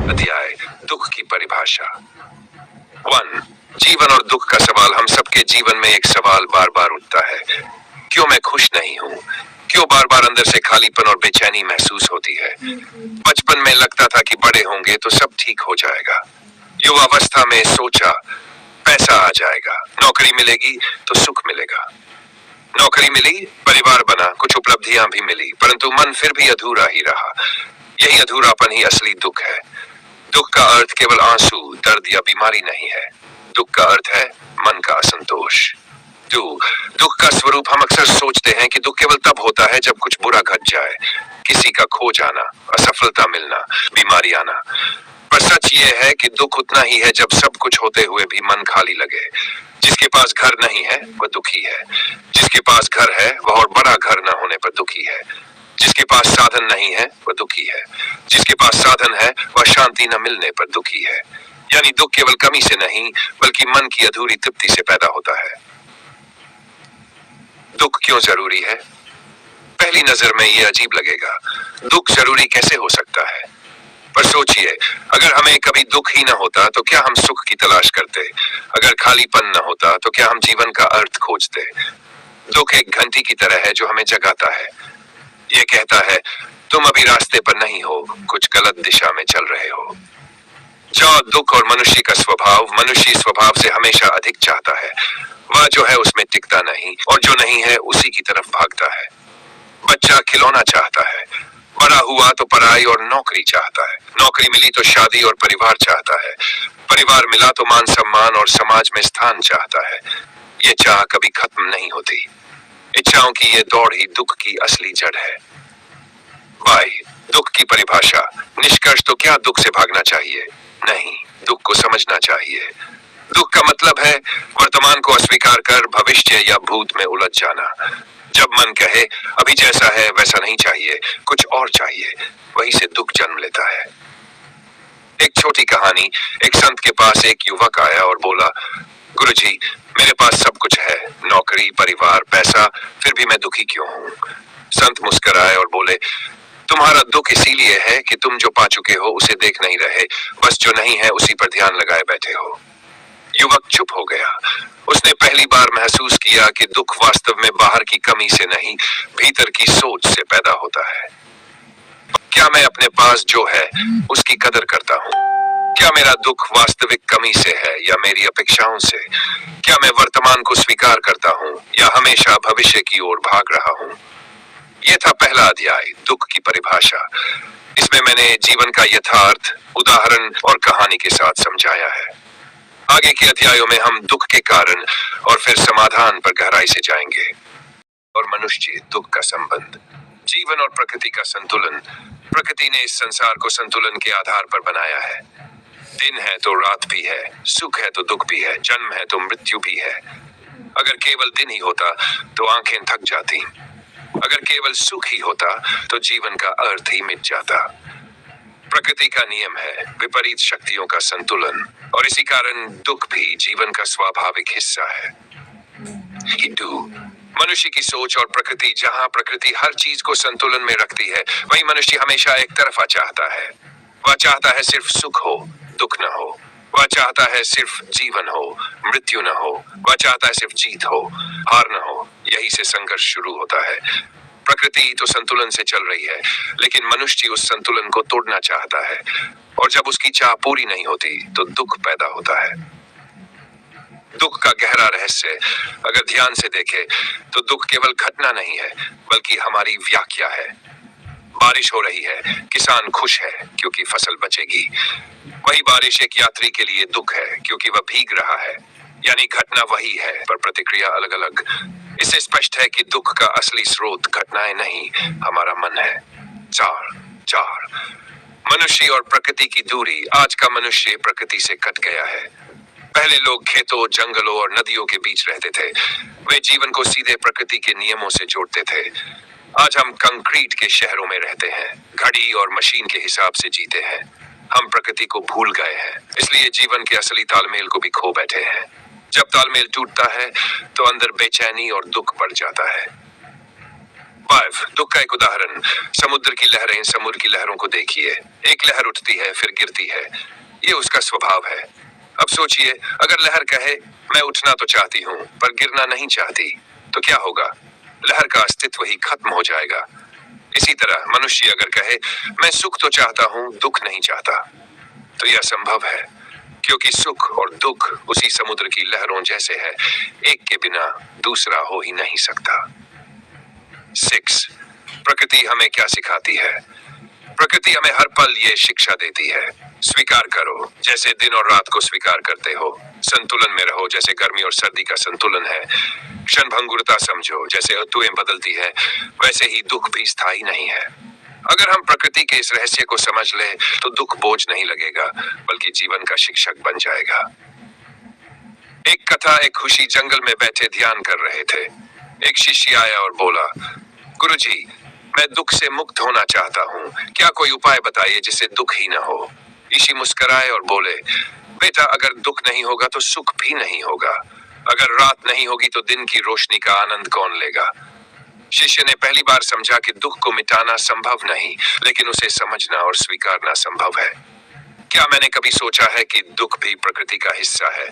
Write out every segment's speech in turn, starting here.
अध्याय दुख की परिभाषा। 1. जीवन और दुख का सवाल। हम सबके जीवन में एक सवाल बार बार उठता है, क्यों मैं खुश नहीं हूँ? क्यों बार बार अंदर से खालीपन और बेचैनी महसूस होती है? बचपन में लगता था कि बड़े होंगे तो सब ठीक हो जाएगा। युवावस्था में सोचा पैसा आ जाएगा, नौकरी मिलेगी तो सुख मिलेगा। नौकरी मिली, परिवार बना, कुछ उपलब्धियां भी मिली, परंतु मन फिर भी अधूरा ही रहा। यही अधूरापन ही असली दुख है। दुख का अर्थ केवल आंसू, दर्द या बीमारी नहीं है। दुख का अर्थ है मन का असंतोष। दुख का स्वरूप। हम अक्सर सोचते हैं कि दुख केवल तब होता है जब कुछ बुरा घट जाए, किसी का खो जाना, असफलता मिलना, बीमारी आना। पर सच ये है कि दुख उतना ही है जब सब कुछ होते हुए भी मन खाली लगे। जिसके पास घर नहीं है वह दुखी है। जिसके पास घर है वह और बड़ा घर न होने पर दुखी है। जिसके पास साधन नहीं है वह दुखी है। जिसके पास साधन है वह शांति न मिलने पर दुखी है। यानी दुख केवल कमी से नहीं बल्कि मन की अधूरी तृप्ति से पैदा होता है। दुख क्यों जरूरी है? पहली नजर में ये अजीब लगेगा, दुख जरूरी कैसे हो सकता है? पर सोचिए, अगर हमें कभी दुख ही न होता तो क्या हम सुख की तलाश करते? अगर खालीपन न होता तो क्या हम जीवन का अर्थ खोजते? दुख एक घंटी की तरह है जो हमें जगाता है। ये कहता है तुम अभी रास्ते पर नहीं हो, कुछ गलत दिशा में चल रहे हो। जो दुख और मनुष्य का स्वभाव, मनुष्य स्वभाव से हमेशा अधिक चाहता है। वह जो है उसमें टिकता नहीं और जो नहीं है उसी की तरफ भागता है। बच्चा खिलौना चाहता है, बड़ा हुआ तो पढ़ाई और नौकरी चाहता है। नौकरी मिली तो शादी और परिवार चाहता है। परिवार मिला तो मान सम्मान और समाज में स्थान चाहता है। ये चाह कभी खत्म नहीं होती। इच्छाओं की ये दौड़ ही दुख की असली जड़ है। भाई, दुख की परिभाषा। निष्कर्ष तो क्या दुख से भागना चाहिए? नहीं, दुख को समझना चाहिए। दुख का मतलब है वर्तमान को अस्वीकार कर भविष्य या भूत में उलझ जाना। जब मन कहे अभी जैसा है वैसा नहीं चाहिए, कुछ और चाहिए, वहीं से दुख जन्म लेता है। एक छोटी कहानी। एक संत के पास एक युवक आया और बोला, गुरुजी, मेरे पास सब कुछ है, नौकरी, परिवार, पैसा, फिर भी मैं दुखी क्यों हूँ? संत मुस्कुराए और बोले, तुम्हारा दुख इसीलिए है कि तुम जो पा चुके हो उसे देख नहीं रहे, बस जो नहीं है उसी पर ध्यान लगाए बैठे हो। युवक चुप हो गया। उसने पहली बार महसूस किया कि दुख वास्तव में बाहर की कमी से नहीं, भीतर की सोच से पैदा होता है। क्या मैं अपने पास जो है उसकी कदर करता हूँ? क्या मेरा दुख वास्तविक कमी से है या मेरी अपेक्षाओं से? क्या मैं वर्तमान को स्वीकार करता हूँ या हमेशा भविष्य की ओर भाग रहा हूँ? यह था पहला अध्याय, दुख की परिभाषा। इसमें मैंने जीवन का यथार्थ, उदाहरण और कहानी के साथ समझाया है। आगे के अध्यायों में हम दुख के कारण और फिर समाधान पर गहराई से जाएंगे। और मनुष्य दुख का संबंध। जीवन और प्रकृति का संतुलन। प्रकृति ने इस संसार को संतुलन के आधार पर बनाया है। दिन है तो रात भी है, सुख है तो दुख भी है, जन्म है तो मृत्यु भी है। अगर केवल दिन ही होता तो आंखें थक जाती। अगर केवल सुख ही होता तो जीवन का अर्थ ही मिट जाता। प्रकृति का नियम है विपरीत शक्तियों का संतुलन, और इसी कारण दुख भी जीवन का स्वाभाविक हिस्सा है। मनुष्य की सोच और प्रकृति। जहां प्रकृति हर चीज को संतुलन में रखती है, वहीं मनुष्य हमेशा एक तरफा चाहता है। वह चाहता है सिर्फ सुख हो, दुख न हो। वह चाहता है सिर्फ जीवन हो, मृत्यु न हो। वह चाहता है सिर्फ जीत हो, हार न हो। यही से संघर्ष शुरू होता है। प्रकृति तो संतुलन से चल रही है, लेकिन मनुष्य उस संतुलन को तोड़ना चाहता है, और जब उसकी चाह पूरी नहीं होती तो दुख पैदा होता है। दुख का गहरा रहस्य अगर ध्यान से देखें तो दुख केवल घटना नहीं है बल्कि हमारी व्याख्या है। बारिश हो रही है, किसान खुश है क्योंकि फसल बचेगी। वही बारिश एक यात्री के लिए दुख है क्योंकि वह भीग रहा है। यानी घटना वही है पर प्रतिक्रिया अलग अलग। इससे स्पष्ट है कि दुख का असली स्रोत घटनाएं नहीं, हमारा मन है। 4 मनुष्य और प्रकृति की दूरी। आज का मनुष्य प्रकृति से कट गया है। पहले लोग खेतों, जंगलों और नदियों के बीच रहते थे। वे जीवन को सीधे प्रकृति के नियमों से जोड़ते थे। आज हम कंक्रीट के शहरों में रहते हैं, घड़ी और मशीन के हिसाब से जीते हैं। हम प्रकृति को भूल गए हैं, इसलिए जीवन के असली तालमेल को भी खो बैठे हैं। जब तालमेल टूटता है तो अंदर बेचैनी और दुख बढ़ जाता है। 5 दुख का एक उदाहरण, समुद्र की लहरें। समुद्र की लहरों को देखिए, एक लहर उठती है फिर गिरती है, ये उसका स्वभाव है। अब सोचिए, अगर लहर कहे मैं उठना तो चाहती हूँ पर गिरना नहीं चाहती, तो क्या होगा? लहर का अस्तित्व ही खत्म हो जाएगा। इसी तरह मनुष्य अगर कहे मैं सुख तो चाहता हूँ, दुख नहीं चाहता, तो यह संभव है, क्योंकि सुख और दुख उसी समुद्र की लहरों जैसे है, एक के बिना दूसरा हो ही नहीं सकता। 6 प्रकृति हमें क्या सिखाती है? प्रकृति हमें हर पल ये शिक्षा देती है, स्वीकार करो जैसे दिन और रात को स्वीकार करते हो, संतुलन में रहो जैसे गर्मी और सर्दी का संतुलन है, क्षणभंगुरता समझो जैसे ऋतुएं बदलती है, वैसे ही दुख भी स्थायी नहीं है। अगर हम प्रकृति के इस रहस्य को समझ ले तो दुख बोझ नहीं लगेगा, बल्कि जीवन का शिक्षक बन जाएगा। एक कथा, एक खुशी जंगल में बैठे ध्यान कर रहे थे। एक शिष्य आया और बोला, गुरुजी, मैं दुख से मुक्त होना चाहता हूँ, क्या कोई उपाय बताइए जिससे दुख ही न हो। ऋषि मुस्कुराए और बोले, बेटा, अगर दुख नहीं होगा तो सुख भी नहीं होगा। अगर रात नहीं होगी तो दिन की रोशनी का आनंद कौन लेगा? शिष्य ने पहली बार समझा कि दुख को मिटाना संभव नहीं, लेकिन उसे समझना और स्वीकारना संभव है। क्या मैंने कभी सोचा है कि दुख भी प्रकृति का हिस्सा है?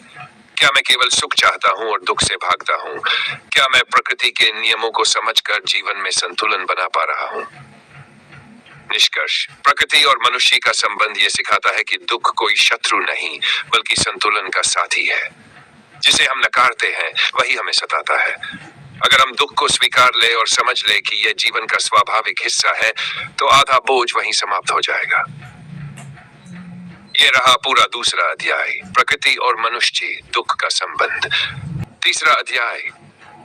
क्या मैं केवल सुख चाहता हूँ और दुख से भागता हूँ? क्या मैं प्रकृति के नियमों को समझकर जीवन में संतुलन बना पा रहा हूँ? निष्कर्ष, प्रकृति और मनुष्य का संबंध ये सिखाता है कि दुख कोई शत्रु नहीं, बल्कि संतुलन का साथी है। जिसे हम नकारते हैं वही हमें सताता है। अगर हम दुख को स्वीकार ले और समझ ले कि यह जीवन का स्वाभाविक हिस्सा है, तो आधा बोझ वहीं समाप्त हो जाएगा। ये रहा पूरा दूसरा अध्याय, प्रकृति और मनुष्य, दुख का संबंध। तीसरा अध्याय,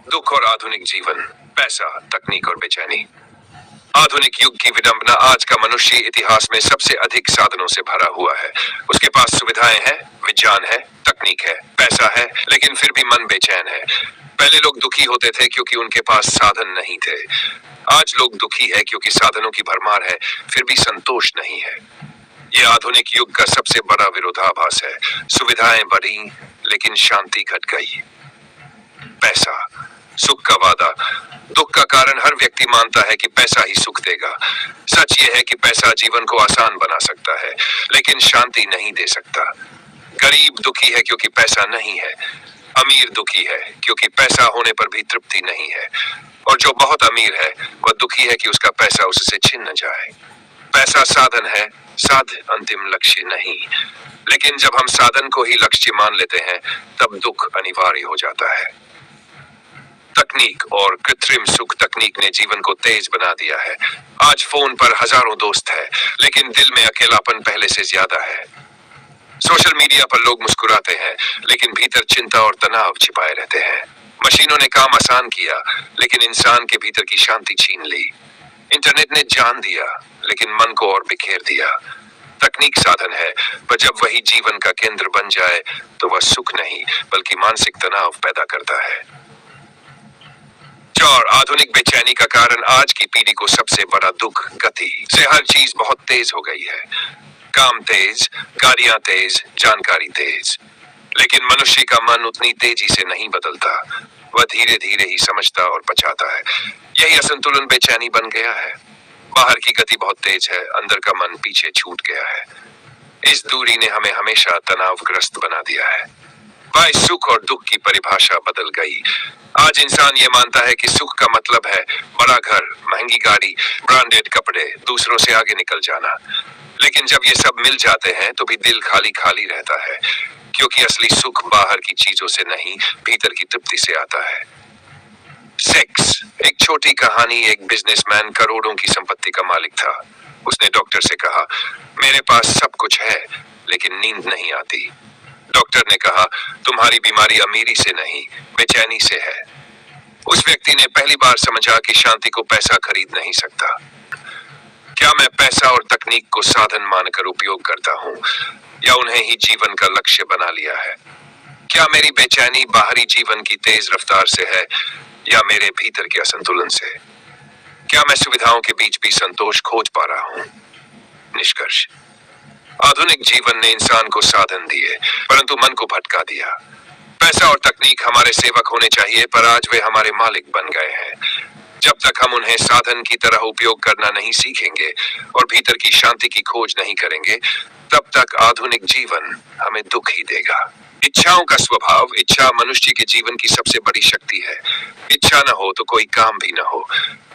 दुख और आधुनिक जीवन, पैसा, तकनीक और बेचैनी। आधुनिक युग की विडंबना, आज का मनुष्य इतिहास में सबसे अधिक साधनों से भरा हुआ है। उसके पास सुविधाएं हैं, विज्ञान है, तकनीक है, पैसा है, लेकिन फिर भी मन बेचैन है। पहले लोग दुखी होते थे क्योंकि उनके पास साधन नहीं थे। आज लोग दुखी है क्योंकि साधनों की भरमार है, फिर भी संतोष नहीं है। यह आधुनिक युग का सबसे बड़ा विरोधाभास है। सुविधाएं बढ़ी लेकिन शांति घट गई। पैसा, सुख का वादा, दुख का कारण। हर व्यक्ति मानता है कि पैसा ही सुख देगा। सच यह है कि पैसा जीवन को आसान बना सकता है, लेकिन शांति नहीं दे सकता। गरीब दुखी है क्योंकि पैसा नहीं है। अमीर दुखी है क्योंकि पैसा होने पर भी तृप्ति नहीं है। और जो बहुत अमीर है वह दुखी है कि उसका पैसा उससे छिन न जाए। पैसा साधन है, साधन अंतिम लक्ष्य नहीं। लेकिन जब हम साधन को ही लक्ष्य मान लेते हैं, तब दुख अनिवार्य हो जाता है। तकनीक और कृत्रिम सुख। तकनीक ने जीवन को तेज बना दिया है। आज फोन पर हजारों दोस्त हैं, लेकिन दिल में अकेलापन पहले से ज्यादा है। सोशल मीडिया पर लोग मुस्कुराते हैं, लेकिन भीतर चिंता और तनाव छिपाए रहते हैं। मशीनों ने काम आसान किया, लेकिन इंसान के भीतर की शांति छीन ली। इंटरनेट ने जान दिया, लेकिन मन को और बिखेर दिया। तकनीक साधन है, पर जब वही जीवन का केंद्र बन जाए, तो वह सुख नहीं बल्कि मानसिक तनाव पैदा करता है। 4 आधुनिक बेचैनी का कारण। आज की पीढ़ी को सबसे बड़ा दुख गति से। हर चीज बहुत तेज हो गई है। काम तेज, गाड़ियां तेज, जानकारी तेज, लेकिन मनुष्य का मन उतनी तेजी से नहीं बदलता। वह धीरे धीरे ही समझता और पछाता है। यही असंतुलन बेचैनी बन गया है। बाहर की गति बहुत तेज है, अंदर का मन पीछे छूट गया है। इस दूरी ने हमें हमेशा तनावग्रस्त बना दिया है। भाई, सुख और दुख की परिभाषा बदल गई। आज इंसान ये मानता है कि सुख का मतलब है बड़ा घर, महंगी गाड़ी, ब्रांडेड कपड़े, दूसरों से आगे निकल जाना। लेकिन जब ये सब मिल जाते हैं तो भी दिल खाली खाली रहता है, क्योंकि असली सुख बाहर की चीजों से नहीं, भीतर की तृप्ति से आता है। सेक्स। एक छोटी कहानी। एक बिजनेसमैन करोड़ों की संपत्ति का मालिक था। उसने डॉक्टर से कहा, मेरे पास सब कुछ है, लेकिन नींद नहीं आती। डॉक्टर ने कहा, तुम्हारी बीमारी अमीरी से नहीं, बेचैनी से है। उस व्यक्ति ने पहली बार समझा कि शांति को पैसा खरीद नहीं सकता। क्या मैं पैसा और तकनीक को साधन मानकर उपयोग करता हूँ, या उन्हें ही जीवन का लक्ष्य बना लिया है? क्या मेरी बेचैनी बाहरी जीवन की तेज रफ्तार से है, या मेरे भीतर के असंतुलन से? क्या मैं सुविधाओं के बीच भी संतोष खोज पा रहा हूँ? निष्कर्ष, आधुनिक जीवन ने इंसान को साधन दिए, परंतु मन को भटका दिया। पैसा और तकनीक हमारे सेवक होने चाहिए, पर आज वे हमारे मालिक बन गए हैं। जब तक हम उन्हें साधन की तरह उपयोग करना नहीं सीखेंगे और भीतर की शांति की खोज नहीं करेंगे, तब तक आधुनिक जीवन हमें दुख ही देगा। इच्छाओं का स्वभाव, इच्छा मनुष्य के जीवन की सबसे बड़ी शक्ति है। इच्छा न हो तो कोई काम भी न हो।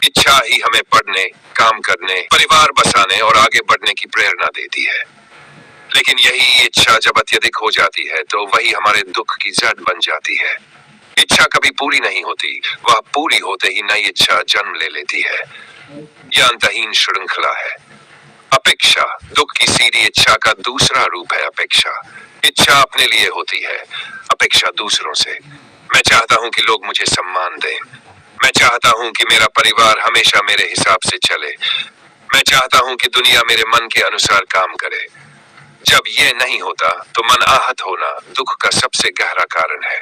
इच्छा ही हमें पढ़ने, काम करने, परिवार बसाने और आगे बढ़ने की प्रेरणा देती है। लेकिन यही इच्छा जब अत्यधिक हो जाती है तो वही हमारे दुख की जड़ बन जाती है। इच्छा कभी पूरी नहीं होती, वह पूरी होते ही नई इच्छा जन्म ले लेती है। यह अंतहीन श्रृंखला है। अपेक्षा, दुख की सीधी इच्छा का दूसरा रूप है अपेक्षा। इच्छा अपने लिए होती है, अपेक्षा दूसरों से। मैं चाहता हूं कि लोग मुझे सम्मान दें। मैं चाहता हूं कि मेरा परिवार हमेशा मेरे हिसाब से चले। मैं चाहता हूं कि दुनिया मेरे मन के अनुसार काम करे। जब ये नहीं होता तो मन आहत होना दुख का सबसे गहरा कारण है।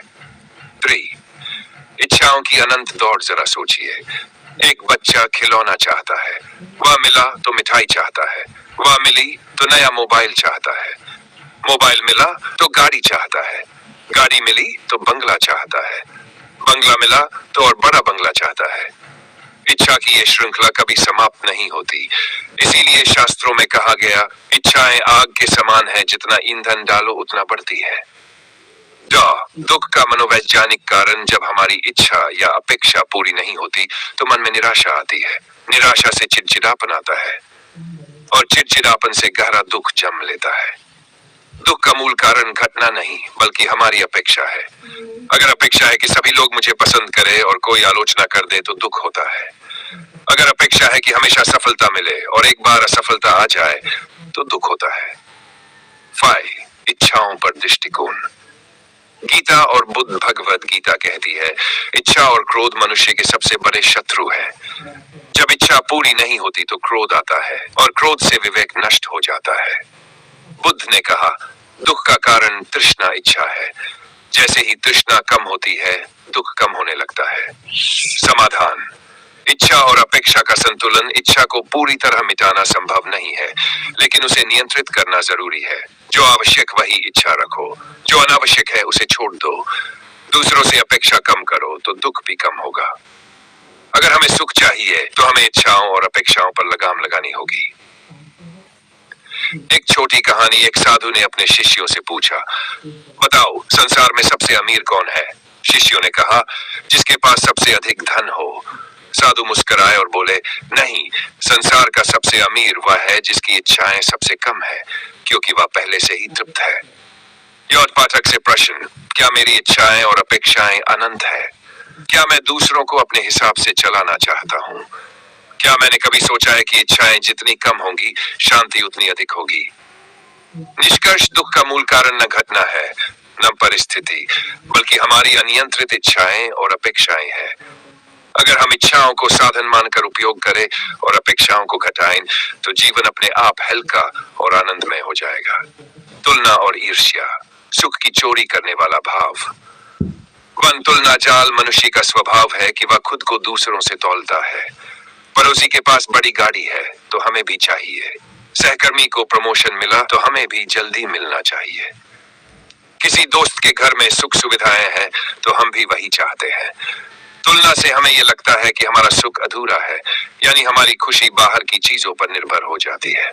3. इच्छाओं की अनंत दौड़। जरा सोचिए, एक बच्चा खिलौना चाहता है, वह मिला तो मिठाई चाहता है, वह मिली तो नया मोबाइल चाहता है, मोबाइल मिला तो गाड़ी चाहता है, गाड़ी मिली तो बंगला चाहता है, बंगला मिला तो और बड़ा बंगला चाहता है। इच्छा की ये श्रृंखला कभी समाप्त नहीं होती। इसीलिए शास्त्रों में कहा गया, इच्छाएं आग के समान है, जितना ईंधन डालो उतना बढ़ती है। दुख का मनोवैज्ञानिक कारण, जब हमारी इच्छा या अपेक्षा पूरी नहीं होती तो मन में निराशा आती है। निराशा से चिड़चिड़ापन आता है और चिड़चिड़ापन से गहरा दुख जन्म लेता है। दुख का मूल कारण घटना नहीं बल्कि हमारी अपेक्षा है। अगर अपेक्षा है कि सभी लोग मुझे पसंद करें और कोई आलोचना कर दे तो दुख होता है। अगर अपेक्षा है कि हमेशा सफलता मिले और एक बार असफलता आ जाए तो दुख होता है। 5. इच्छाओं पर दृष्टिकोण। गीता और बुद्ध भगवद गीता कहती है, इच्छा और क्रोध मनुष्य के सबसे बड़े शत्रु है। जब इच्छा पूरी नहीं होती तो क्रोध आता है और क्रोध से विवेक नष्ट हो जाता है। बुद्ध ने कहा, दुख का कारण तृष्णा इच्छा है। जैसे ही तृष्णा कम होती है, दुख कम होने लगता है। समाधान, इच्छा और अपेक्षा का संतुलन। इच्छा को पूरी तरह मिटाना संभव नहीं है, लेकिन उसे नियंत्रित करना जरूरी है। जो आवश्यक वही इच्छा रखो, जो अनावश्यक है उसे छोड़ दो। दूसरों से अपेक्षा कम करो तो दुख भी कम होगा। अगर हमें सुख चाहिए तो हमें इच्छाओं और अपेक्षाओं पर लगाम लगानी होगी। एक छोटी कहानी। एक साधु ने अपने शिष्यों से पूछा, बताओ संसार में सबसे अमीर कौन है? शिष्यों ने कहा, जिसके पास सबसे अधिक धन हो। साधु मुस्कुराए और बोले, नहीं, संसार का सबसे अमीर वह है जिसकी इच्छाएं सबसे कम है, क्योंकि वह पहले से ही तृप्त है। यौन पाठक से प्रश्न, क्या मेरी इच्छाएं और अपेक्षाएं अनंत है? क्या मैं दूसरों को अपने हिसाब से चलाना चाहता हूँ? क्या मैंने कभी सोचा है कि इच्छाएं जितनी कम होंगी, शांति उतनी अधिक होगी? निष्कर्ष, दुख का मूल कारण न घटना है, न परिस्थिति, बल्कि हमारी अनियंत्रित इच्छाएं और अपेक्षाएं हैं। अगर हम इच्छाओं को साधन मानकर उपयोग करें और अपेक्षाओं को घटाएं, तो जीवन अपने आप हल्का और आनंदमय हो जाएगा। तुलना और ईर्ष्या, सुख की चोरी करने वाला भाव। मन तुलना जाल। मनुष्य का स्वभाव है कि वह खुद को दूसरों से तौलता है। पड़ोसी के पास बड़ी गाड़ी है तो हमें भी चाहिए। सहकर्मी को प्रमोशन मिला तो हमें भी जल्दी मिलना चाहिए। किसी दोस्त के घर में सुख सुविधाएं हैं तो हम भी वही चाहते हैं। तुलना से हमें यह लगता है कि हमारा सुख अधूरा है, यानी हमारी खुशी बाहर की चीजों पर निर्भर हो जाती है।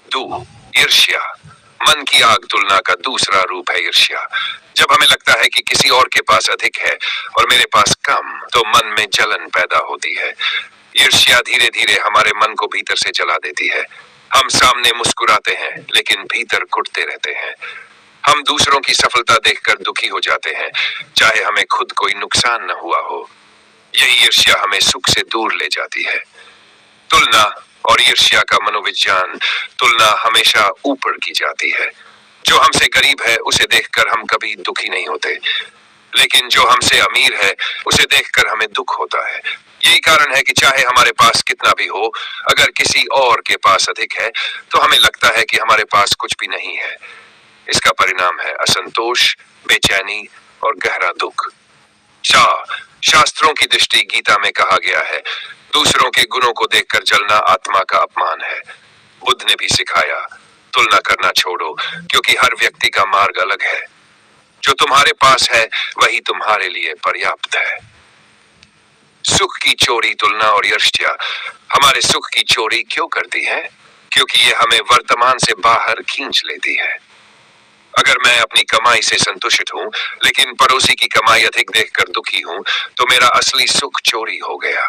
2. ईर्ष्या, मन की आग। तुलना का दूसरा रूप है ईर्ष्या। जब हमें लगता है कि किसी और के पास अधिक है और मेरे पास कम, तो मन में जलन पैदा होती है। ईर्ष्या धीरे धीरे हमारे मन को भीतर से जला देती है। हम सामने मुस्कुराते हैं लेकिन भीतर कुटते रहते हैं। हम दूसरों की सफलता देखकर दुखी हो जाते हैं, चाहे हमें खुद कोई नुकसान न हुआ हो। यही ईर्ष्या हमें सुख से दूर ले जाती है। तुलना और ईर्ष्या का मनोविज्ञान। तुलना हमेशा ऊपर की जाती है। जो हमसे गरीब है उसे देखकर हम कभी दुखी नहीं होते, लेकिन जो हमसे अमीर है उसे देखकर हमें दुख होता है। यही कारण है कि चाहे हमारे पास कितना भी हो, अगर किसी और के पास अधिक है तो हमें लगता है कि हमारे पास कुछ भी नहीं है। इसका परिणाम है असंतोष, बेचैनी और गहरा दुख। शास्त्रों की दृष्टि। गीता में कहा गया है, दूसरों के गुणों को देखकर जलना आत्मा का अपमान है। बुद्ध ने भी सिखाया, तुलना करना छोड़ो, क्योंकि हर व्यक्ति का मार्ग अलग है। जो तुम्हारे पास है वही तुम्हारे लिए पर्याप्त है। सुख की चोरी तुलना और ईर्ष्या हमारे सुख की चोरी क्यों करती है? क्योंकि ये हमें वर्तमान से बाहर खींच लेती है। अगर मैं अपनी कमाई से संतुष्ट हूँ, लेकिन पड़ोसी की कमाई अधिक देखकर दुखी हूँ, तो मेरा असली सुख चोरी हो गया।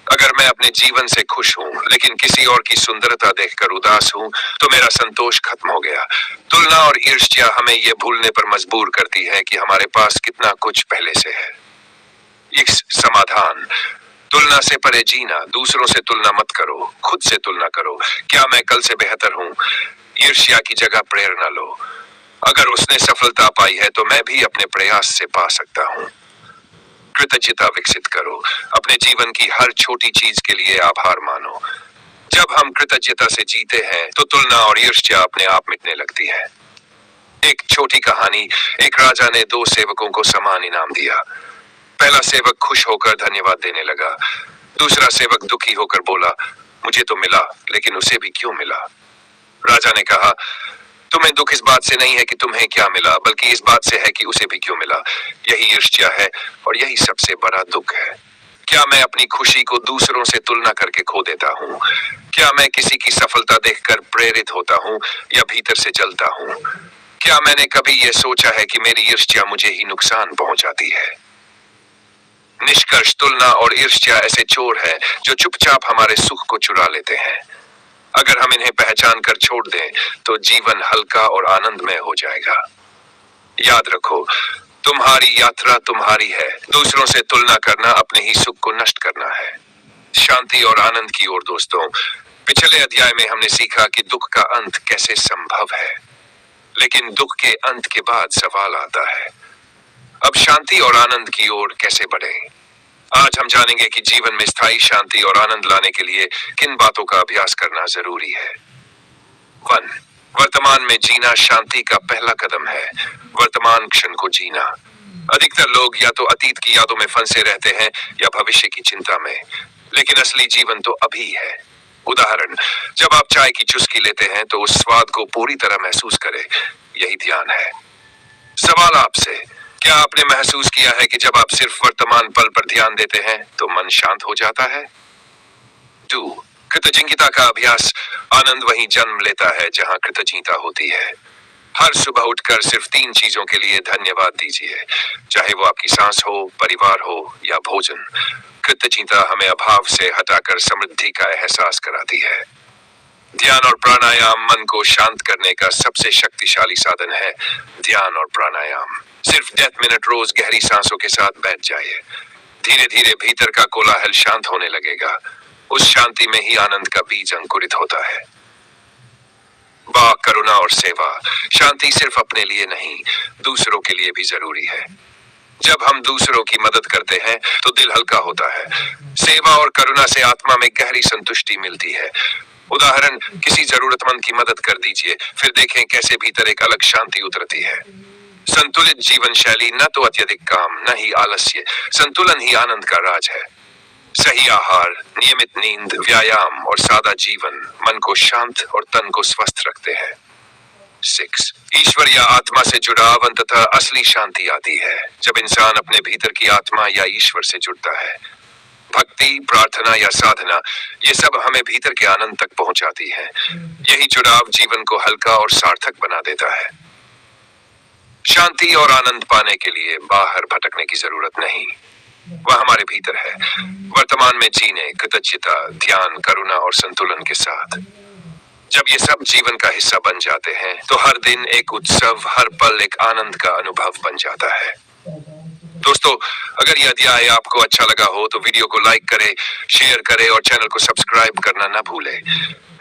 अगर मैं अपने जीवन से खुश हूँ, लेकिन किसी और की सुंदरता देखकर उदास हूँ, तो मेरा संतोष खत्म हो गया। तुलना और ईर्ष्या हमें ये भूलने पर मजबूर करती है कि हमारे पास कितना कुछ पहले से है। एक समाधान: तुलना से परे जीना। दूसरों से तुलना मत करो, खुद से तुलना करो। क्या मैं कल से बेहतर हूँ? ईर्ष्या की जगह प्रेरणा लो। अगर उसने सफलता पाई है तो मैं भी अपने प्रयास से पा सकता हूँ। कृतज्ञता विकसित करो। अपने जीवन की हर छोटी चीज के लिए आभार मानो। जब हम कृतज्ञता से जीते हैं तो तुलना और ईर्ष्या अपने आप मिटने लगती है। एक छोटी कहानी: एक राजा ने दो सेवकों को समान इनाम दिया। पहला सेवक खुश होकर धन्यवाद देने लगा। दूसरा सेवक दुखी होकर बोला, मुझे तो मिला, लेकिन उसे भी क्यों मिला? राजा ने कहा, तुम्हें दुख इस बात से नहीं है कि तुम्हें क्या मिला, बल्कि इस बात से है कि उसे भी क्यों मिला। यही ईर्ष्या है और यही सबसे बड़ा दुख है। क्या मैं अपनी खुशी को दूसरों से तुलना करके खो देता हूँ? क्या मैं किसी की सफलता देखकर प्रेरित होता हूँ या भीतर से जलता हूँ? क्या मैंने कभी यह सोचा है कि मेरी ईर्ष्या मुझे ही नुकसान पहुंचाती है? निष्कर्ष: तुलना और ईर्ष्या ऐसे चोर हैं जो चुपचाप हमारे सुख को चुरा लेते हैं। अगर हम इन्हें पहचान कर छोड़ दें तो जीवन हल्का और आनंदमय हो जाएगा। याद रखो, तुम्हारी यात्रा तुम्हारी है। दूसरों से तुलना करना अपने ही सुख को नष्ट करना है। शांति और आनंद की ओर दोस्तों, पिछले अध्याय में हमने सीखा कि दुख का अंत कैसे संभव है, लेकिन दुख के अंत के बाद सवाल आता है, अब शांति और आनंद की ओर कैसे बढ़ें? आज हम जानेंगे कि जीवन में स्थायी शांति और आनंद लाने के लिए किन बातों का अभ्यास करना जरूरी है। 1. वर्तमान में जीना शांति का पहला कदम है। वर्तमान क्षण को जीना। अधिकतर लोग या तो अतीत की यादों में फंसे रहते हैं या भविष्य की चिंता में, लेकिन असली जीवन तो अभी है। उदाहरण: जब आप चाय की चुस्की लेते हैं तो उस स्वाद को पूरी तरह महसूस करें। यही ध्यान है। सवाल आपसे: क्या आपने महसूस किया है कि जब आप सिर्फ वर्तमान पल पर ध्यान देते हैं तो मन शांत हो जाता है? 2. कृतज्ञता का अभ्यास। आनंद वहीं जन्म लेता है जहां कृतज्ञता होती है। हर सुबह उठकर सिर्फ 3 चीजों के लिए धन्यवाद दीजिए, चाहे वो आपकी सांस हो, परिवार हो या भोजन। कृतज्ञता हमें अभाव से हटाकर समृद्धि का एहसास कराती है। ध्यान और प्राणायाम मन को शांत करने का सबसे शक्तिशाली साधन है। ध्यान और प्राणायाम सिर्फ 10 मिनट रोज गहरी सांसों के साथ बैठ जाइए। धीरे धीरे भीतर का कोलाहल शांत होने लगेगा। उस शांति में ही आनंद का बीज अंकुरित होता है। करुणा और सेवा। शांति सिर्फ अपने लिए नहीं, दूसरों के लिए भी जरूरी है। जब हम दूसरों की मदद करते हैं तो दिल हल्का होता है। सेवा और करुणा से आत्मा में गहरी संतुष्टि मिलती है। उदाहरण: किसी जरूरतमंद की मदद कर दीजिए, फिर देखें कैसे भीतर एक अलग शांति उतरती है। संतुलित जीवन शैली: न तो अत्यधिक काम, न ही आलस्य। संतुलन ही आनंद का राज है। सही आहार, नियमित नींद, व्यायाम और सादा जीवन मन को शांत और तन को स्वस्थ रखते हैं। 6. ईश्वर या आत्मा से जुड़ाव। अंततः असली शांति आती है जब इंसान अपने भीतर की आत्मा या ईश्वर से जुड़ता है। भक्ति, प्रार्थना या साधना, ये सब हमें भीतर के आनंद तक पहुंचाती है। यही जुड़ाव जीवन को हल्का और सार्थक बना देता है। शांति और आनंद पाने के लिए बाहर भटकने की जरूरत नहीं, वह हमारे भीतर है। वर्तमान में जीने, कृतज्ञता, ध्यान, करुणा और संतुलन के साथ। जब ये सब जीवन का हिस्सा बन जाते हैं तो हर दिन एक उत्सव, हर पल एक आनंद का अनुभव बन जाता है। दोस्तों, अगर यह अध्याय आपको अच्छा लगा हो तो वीडियो को लाइक करें, शेयर करें और चैनल को सब्सक्राइब करना न भूलें।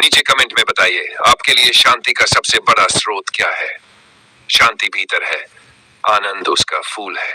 नीचे कमेंट में बताइए, आपके लिए शांति का सबसे बड़ा स्रोत क्या है? शांति भीतर है, आनंद उसका फूल है।